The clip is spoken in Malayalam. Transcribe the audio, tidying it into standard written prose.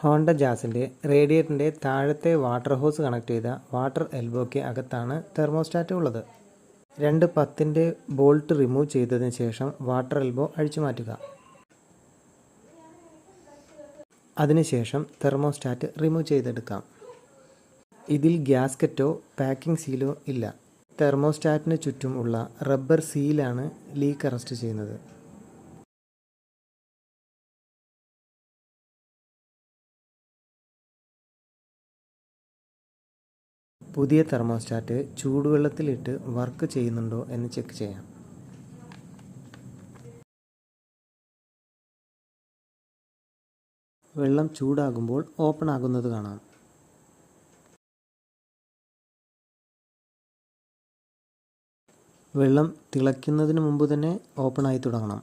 ഹോണ്ട ജാസിൻ്റെ റേഡിയേറ്ററിൻ്റെ താഴത്തെ വാട്ടർ ഹോസ് കണക്ട് ചെയ്ത വാട്ടർ എൽബോയ്ക്ക് അകത്താണ് തെർമോസ്റ്റാറ്റ് ഉള്ളത്. 2 ബോൾട്ട് റിമൂവ് ചെയ്തതിന് ശേഷം വാട്ടർ എൽബോ അഴിച്ചു മാറ്റുക. അതിനുശേഷം തെർമോസ്റ്റാറ്റ് റിമൂവ് ചെയ്തെടുക്കാം. ഇതിൽ ഗ്യാസ്കറ്റോ പാക്കിംഗ് സീലോ ഇല്ല. തെർമോസ്റ്റാറ്റിന് ചുറ്റും ഉള്ള റബ്ബർ സീലാണ് ലീക്ക് അറസ്റ്റ് ചെയ്യുന്നത്. പുതിയ തെർമോസ്റ്റാറ്റ് ചൂടുവെള്ളത്തിലിട്ട് വർക്ക് ചെയ്യുന്നുണ്ടോ എന്ന് ചെക്ക് ചെയ്യാം. വെള്ളം ചൂടാകുമ്പോൾ ഓപ്പൺ ആകുന്നത് കാണാം. വെള്ളം തിളയ്ക്കുന്നതിന് മുമ്പ് തന്നെ ഓപ്പണായി തുടങ്ങണം.